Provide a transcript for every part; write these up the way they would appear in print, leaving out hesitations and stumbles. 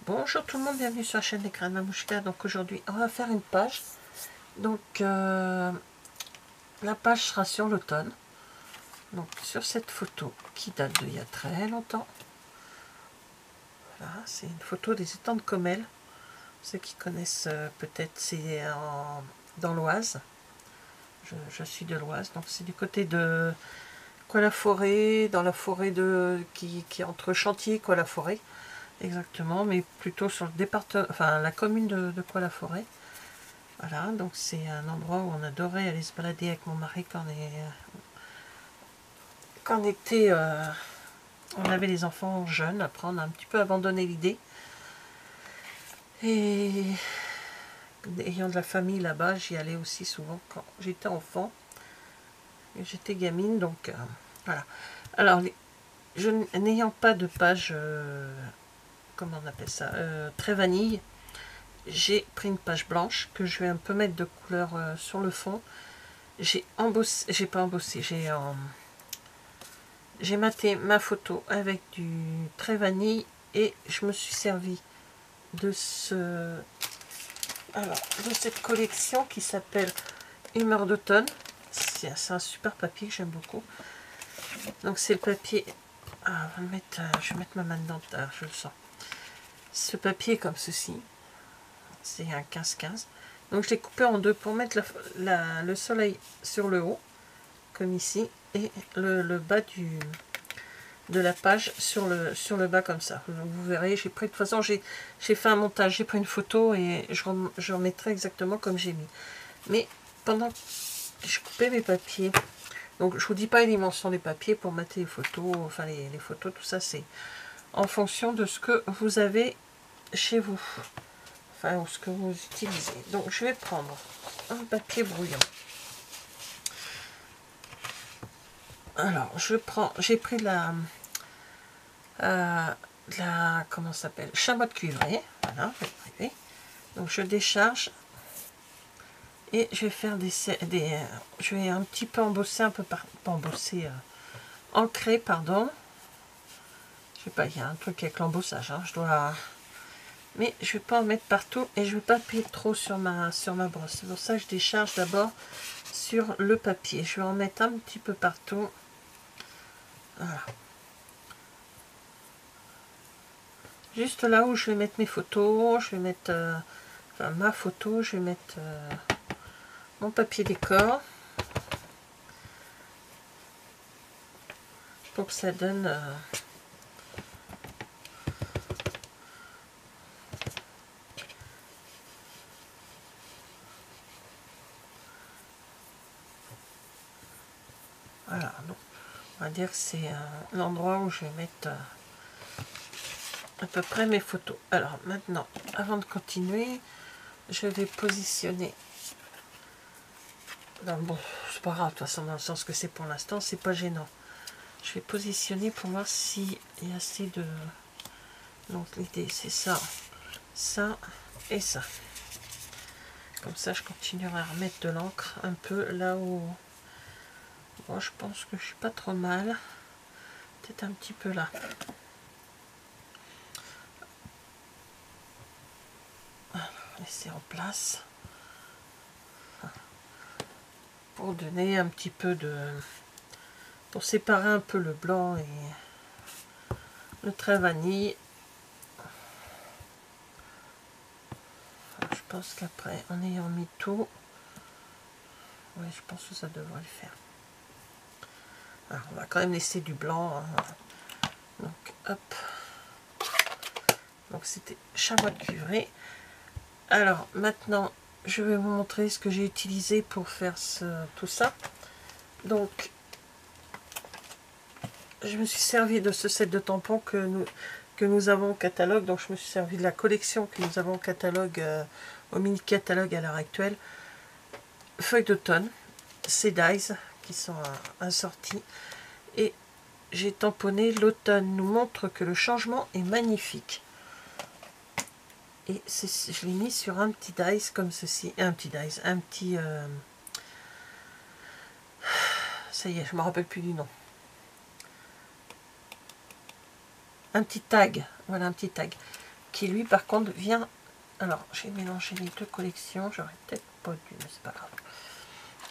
Bonjour tout le monde, bienvenue sur la chaîne des Crânes Mamouchka. Donc aujourd'hui on va faire une page. Donc la page sera sur l'automne. Donc sur cette photo qui date d'il y a très longtemps. Voilà, c'est une photo des étangs de Comelles. Ceux qui connaissent peut-être, c'est dans l'Oise. Je suis de l'Oise, donc c'est du côté de Cois-la-Forêt, dans la forêt qui est entre Chantilly et Cois-la-Forêt. Exactement, mais plutôt sur le département, enfin la commune de Cois-la-Forêt. Voilà, donc c'est un endroit où on adorait aller se balader avec mon mari quand on avait les enfants jeunes. Après, on a un petit peu abandonné l'idée. Et ayant de la famille là-bas, j'y allais aussi souvent quand j'étais enfant. Et j'étais gamine, donc voilà. Alors, n'ayant pas de page, comment on appelle ça, très vanille, j'ai pris une page blanche que je vais un peu mettre de couleur sur le fond. J'ai embossé, j'ai pas embossé, j'ai maté ma photo avec du trait vanille et je me suis servi de de cette collection qui s'appelle Humeur d'automne. C'est un super papier que j'aime beaucoup. Donc c'est le papier. Ah, je vais mettre ma main dedans, je le sens. Ce papier est comme ceci. C'est un 15-15. Donc je l'ai coupé en deux pour mettre le soleil sur le haut, comme ici, et le bas de la page sur le bas comme ça. Vous verrez, j'ai pris, de toute façon j'ai fait un montage, j'ai pris une photo et je remettrai exactement comme j'ai mis. Mais pendant que je coupais mes papiers, donc je vous dis pas les dimensions des papiers pour mettre les photos, enfin les photos, tout ça c'est en fonction de ce que vous avez chez vous, enfin ou ce que vous utilisez. Donc je vais prendre un papier brouillon. Alors j'ai pris comment ça s'appelle, chamois de cuivré, voilà, donc je décharge et je vais faire je vais un petit peu embosser, pas embosser, ancrer, pardon. Je sais pas, il y a un truc avec l'embossage, hein, mais je vais pas en mettre partout et je vais pas appuyer trop sur ma brosse. C'est pour ça que je décharge d'abord sur le papier. Je vais en mettre un petit peu partout. Voilà. Juste là où je vais mettre mes photos, je vais mettre enfin, ma photo, je vais mettre mon papier décor pour que ça donne voilà, donc on va dire que c'est l'endroit où je vais mettre à peu près mes photos. Alors maintenant, avant de continuer, je vais positionner. Bon, c'est pas grave, de toute façon, dans le sens que c'est pour l'instant, c'est pas gênant. Je vais positionner pour voir s'il y a assez de... Donc l'idée c'est ça, ça et ça. Comme ça, je continuerai à remettre de l'encre un peu là où... Bon, je pense que je suis pas trop mal. Peut-être un petit peu là. Alors, laisser en place. Pour donner un petit peu de... Pour séparer un peu le blanc et le trait vanille. Je pense qu'après, en ayant mis tout, ouais, je pense que ça devrait le faire. Alors, on va quand même laisser du blanc. Hein. Donc, hop. Donc, c'était chamois de cuivré. Alors, maintenant, je vais vous montrer ce que j'ai utilisé pour faire tout ça. Donc, je me suis servi de ce set de tampons que nous avons au catalogue. Donc, je me suis servi de la collection que nous avons au catalogue, au mini-catalogue à l'heure actuelle. Feuilles d'automne, ces dies qui sont assortis. Et j'ai tamponné l'automne nous montre que le changement est magnifique. Et je l'ai mis sur un petit dice comme ceci. Un petit dice, un petit... ça y est, je me rappelle plus du nom. Un petit tag, voilà un petit tag. qui lui par contre vient, alors j'ai mélangé les deux collections, j'aurais peut-être pas dû, mais c'est pas grave,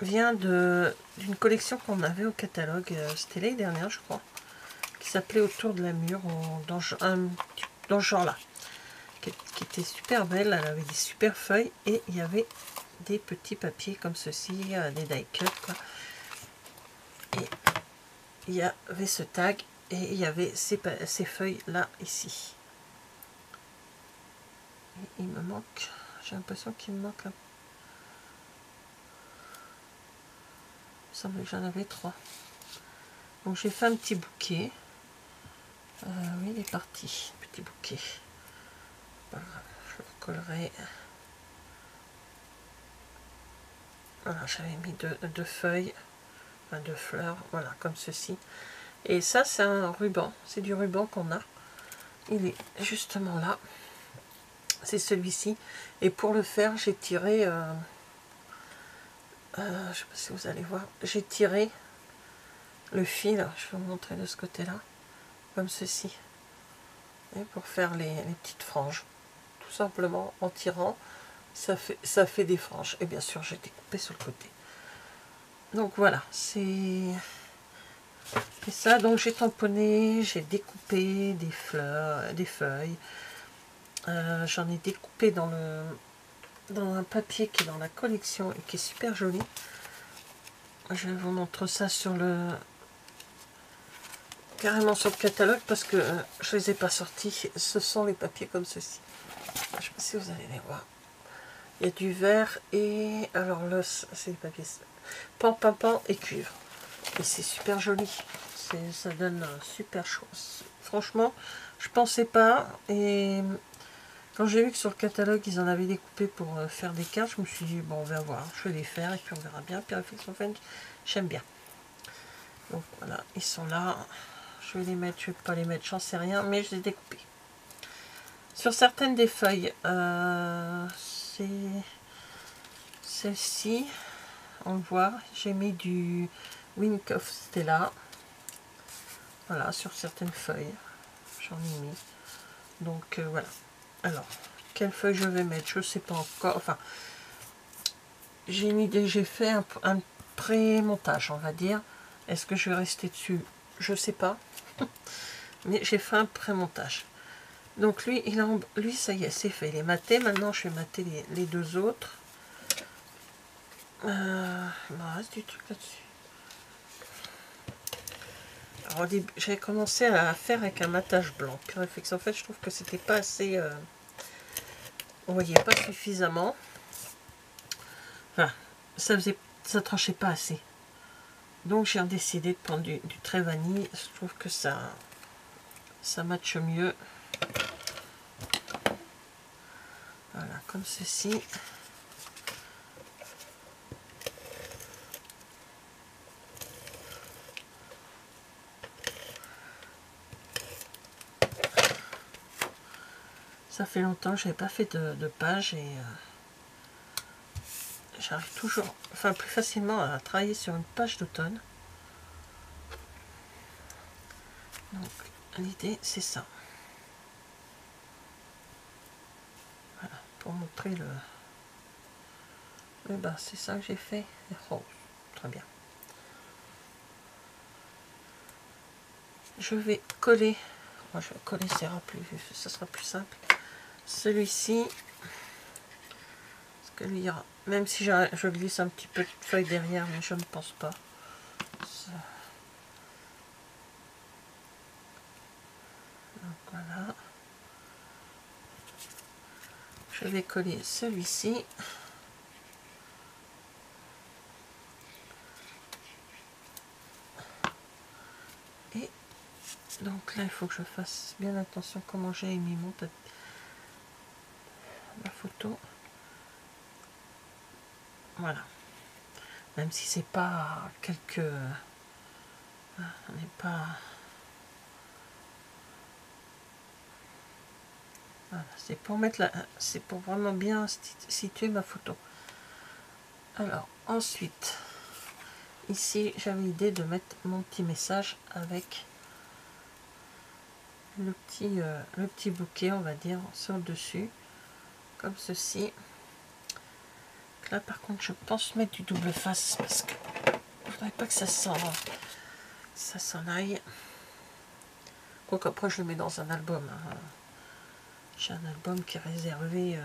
vient d'une collection qu'on avait au catalogue, c'était l'année dernière je crois, qui s'appelait Autour de la mûre, dans ce genre là, qui était super belle, elle avait des super feuilles et il y avait des petits papiers comme ceci, des die cut quoi. Et il y avait ce tag et il y avait ces feuilles là ici. Et il me manque, j'ai l'impression qu'il me manque un. Il me semble que j'en avais 3. Donc j'ai fait un petit bouquet. Oui, il est parti, petit bouquet. Pas grave, je le recollerai. Voilà, j'avais mis deux feuilles, enfin deux fleurs, voilà, comme ceci. Et ça, c'est un ruban, c'est du ruban qu'on a. Il est justement là. C'est celui-ci. Et pour le faire, j'ai tiré, je ne sais pas si vous allez voir, j'ai tiré le fil, je vais vous montrer de ce côté-là, comme ceci. Et pour faire les petites franges. Tout simplement, en tirant, ça fait des franges. Et bien sûr, j'ai découpé sur le côté. Donc voilà, c'est ça. Donc j'ai tamponné, j'ai découpé des fleurs, des feuilles. J'en ai découpé dans un papier qui est dans la collection et qui est super joli. Je vous montre ça carrément sur le catalogue parce que je les ai pas sortis. Ce sont les papiers comme ceci. Je ne sais pas si vous allez les voir. Il y a du vert et alors c'est les papiers pan et cuivre. Et c'est super joli. Ça donne super chose. Franchement, je pensais pas. Et quand j'ai vu que sur le catalogue, ils en avaient découpé pour faire des cartes, je me suis dit, bon, on va voir. Je vais les faire et puis on verra bien. Puis j'aime bien. Donc voilà, ils sont là. Je vais les mettre, je vais pas les mettre, j'en sais rien, mais je les ai découpés. Sur certaines des feuilles, c'est celle-ci, on le voit, j'ai mis du Wink of Stella. Voilà, sur certaines feuilles, j'en ai mis. Donc voilà. Alors, quelle feuille je vais mettre, je sais pas encore. Enfin, j'ai une idée, j'ai fait un pré-montage, on va dire. Est-ce que je vais rester dessus? Je sais pas. Mais j'ai fait un pré-montage. Donc lui, lui, ça y est, c'est fait. Il est maté. Maintenant, je vais mater les deux autres. Il me reste du truc là-dessus. Alors au début, j'avais commencé à faire avec un matage blanc. Puis en fait, je trouve que c'était pas assez... vous voyez, pas suffisamment. Enfin, ça tranchait pas assez. Donc j'ai décidé de prendre du trait vanille. Je trouve que ça matche mieux. Voilà, comme ceci. Ça fait longtemps que je n'avais pas fait de page et j'arrive toujours, enfin plus facilement à travailler sur une page d'automne. Donc l'idée c'est ça. Voilà, pour montrer le bas, c'est ça que j'ai fait. Oh, très bien. Je vais coller, moi je vais coller, ça sera plus simple. Celui-ci, parce que lui, même si je glisse un petit peu de feuille derrière, mais je ne pense pas. Ça. Donc voilà. Je vais coller celui-ci. Et donc là, il faut que je fasse bien attention comment j'ai mis ma photo. Voilà. Même si c'est pas on n'est pas... Voilà, c'est pour mettre c'est pour vraiment bien situer ma photo. Alors ensuite, ici j'avais l'idée de mettre mon petit message avec le petit bouquet, on va dire, sur le dessus, comme ceci. Donc là, par contre, je pense mettre du double face parce que je voudrais pas que ça s'en aille. Quoique après, je le mets dans un album. Hein. J'ai un album qui est réservé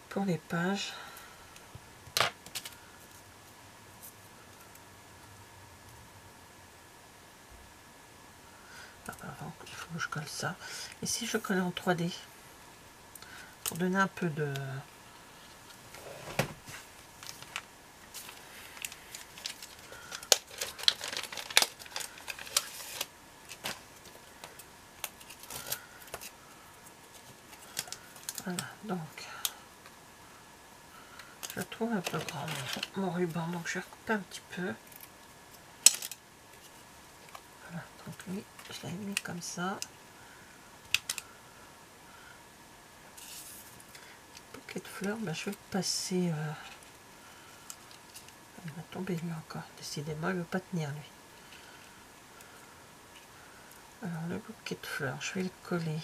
pour les pages. Avant, il faut que je colle ça. Et si je colle en 3D pour donner un peu de... Voilà, donc je trouve un peu grand mon ruban, donc je vais recouper un petit peu. Voilà, donc lui, je l'ai mis comme ça. Bouquet de fleurs, ben, je vais le passer. Il va tomber lui encore. Décidément, il ne veut pas tenir lui. Alors le bouquet de fleurs, je vais le coller.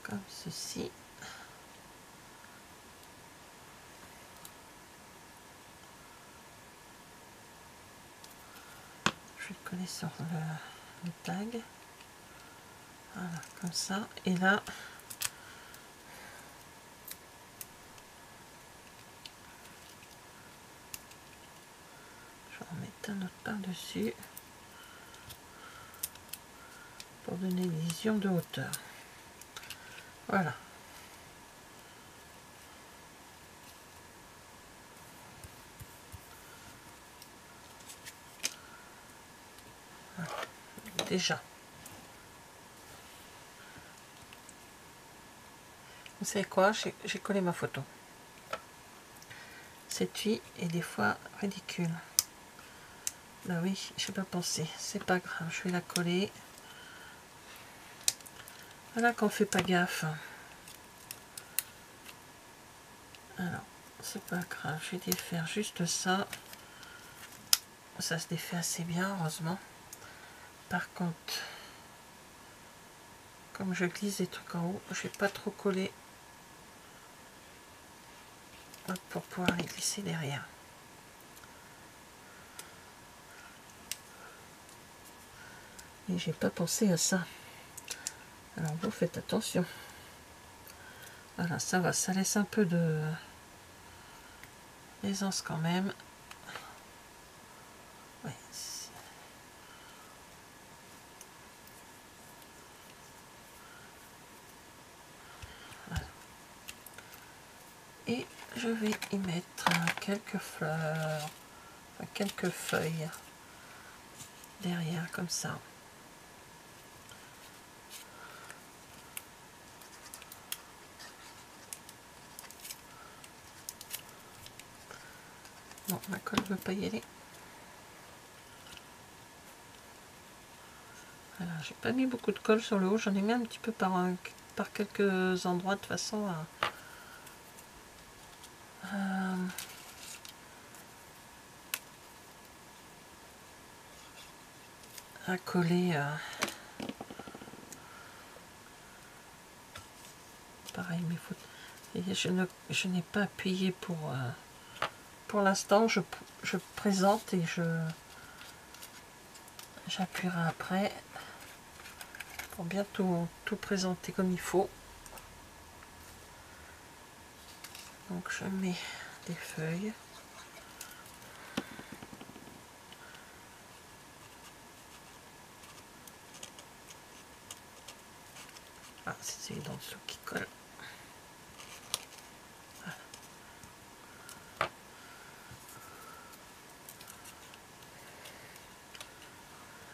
Comme ceci. Je vais le coller sur le tag. Voilà, comme ça. Et là, je vais en mettre un autre par-dessus pour donner une vision de hauteur. Voilà. Voilà. Déjà. Vous savez quoi? J'ai collé ma photo. Cette fille est des fois ridicule. Bah oui, j'ai pas pensé. C'est pas grave, je vais la coller. Voilà qu'on fait pas gaffe. Alors, c'est pas grave, je vais défaire juste ça. Ça se défait assez bien, heureusement. Par contre, comme je glisse des trucs en haut, je vais pas trop coller pour pouvoir les glisser derrière. Et j'ai pas pensé à ça. Alors vous faites attention. Voilà, ça va, ça laisse un peu de d'aisance quand même. Ouais, voilà. Et je vais y mettre quelques fleurs, enfin, quelques feuilles derrière comme ça. Non, ma colle ne veut pas y aller. Voilà, j'ai pas mis beaucoup de colle sur le haut, j'en ai mis un petit peu par quelques endroits de façon à coller. Pareil, mais faut... Et je n'ai pas appuyé pour l'instant. Je présente et j'appuierai après pour bien tout présenter comme il faut. Donc je mets des feuilles. Ah, c'est celui d'en dessous qui colle. Voilà.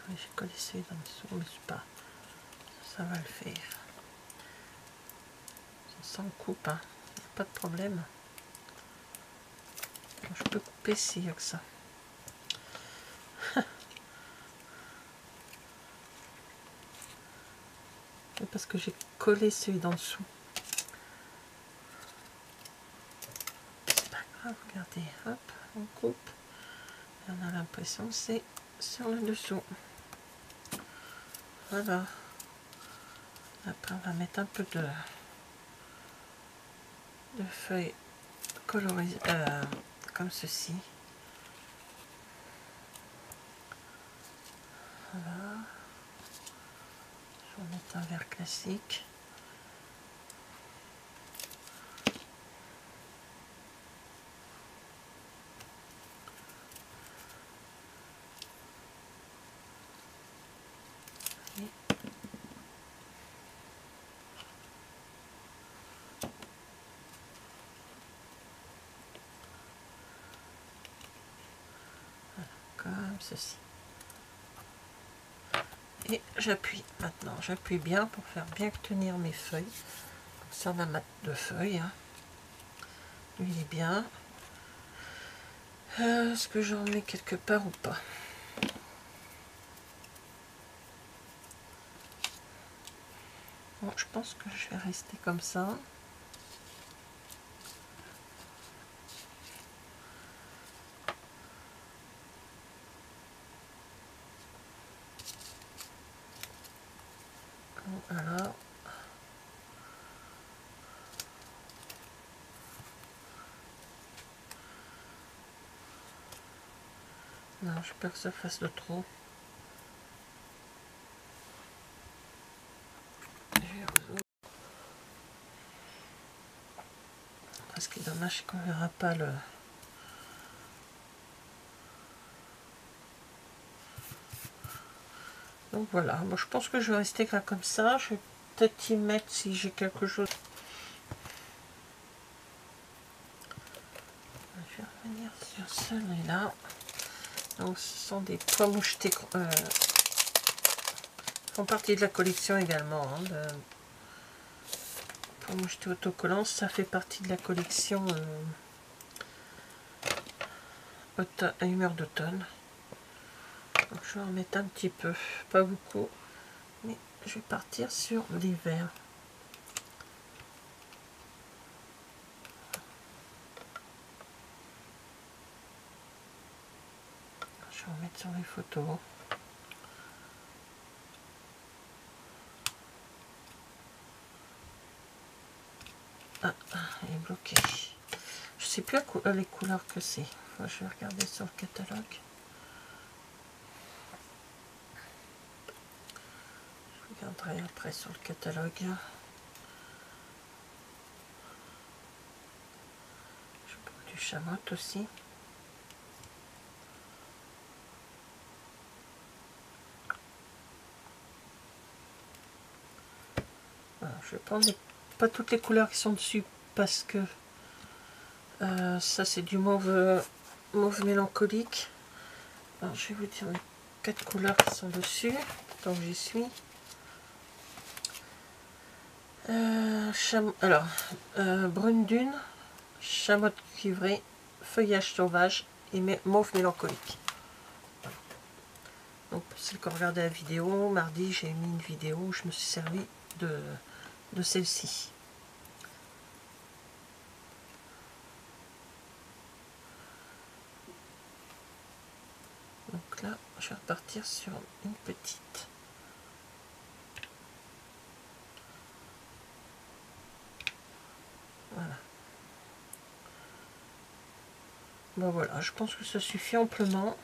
Oui, j'ai collé celui d'en dessous, mais c'est pas. Ça va le faire. Ça en coupe, hein. Pas de problème. Je peux couper s'il y a que ça. Parce que j'ai collé celui d'en dessous. regardez, hop, on coupe. Et on a l'impression que c'est sur le dessous. Voilà. Après, on va mettre un peu de feuilles colorisées, comme ceci. Voilà. Je vais mettre un vert classique. Comme ceci. Et j'appuie maintenant, j'appuie bien pour faire bien tenir mes feuilles. Comme ça on a ma de feuilles. Hein. Lui il est bien. Est-ce que j'en mets quelque part ou pas? Bon, je pense que je vais rester comme ça. Voilà. Non, je peur que ça fasse de trop. Ce qui est dommage, c'est qu'on ne verra pas le... Donc voilà, bon, je pense que je vais rester là comme ça. Je vais peut-être y mettre si j'ai quelque chose. Je vais revenir sur celui-là. Donc ce sont des pois mouchetés, font partie de la collection également. Hein, de pois mouchetés autocollants, ça fait partie de la collection humeur d'automne. Donc je vais en mettre un petit peu, pas beaucoup, mais je vais partir sur l'hiver. Je vais en mettre sur les photos. Ah, il est bloqué. Je sais plus les couleurs que c'est. Je vais regarder sur le catalogue. Je regarderai après sur le catalogue. Je prends du chamotte aussi. Voilà, je vais prendre pas toutes les couleurs qui sont dessus parce que ça c'est du mauve mélancolique. Alors, je vais vous dire les 4 couleurs qui sont dessus, donc j'y suis. Brune dune, chamotte cuivrée, feuillage sauvage et mauve mélancolique. Donc pour celles qui ont regardé la vidéo, mardi j'ai mis une vidéo où je me suis servi de celle-ci. Donc là, je vais repartir sur une petite. Voilà. Bon voilà, je pense que ça suffit amplement.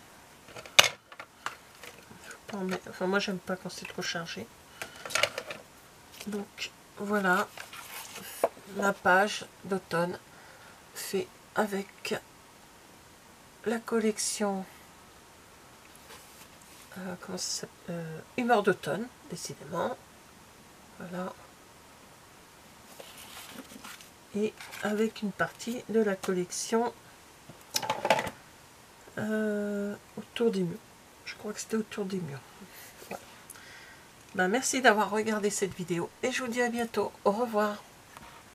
Enfin moi j'aime pas quand c'est trop chargé. Donc voilà la page d'automne fait avec la collection comment ça s'appelle, humeur d'automne, décidément. Voilà. Et avec une partie de la collection autour des murs. Je crois que c'était autour des murs. Voilà. Ben, merci d'avoir regardé cette vidéo et je vous dis à bientôt. Au revoir.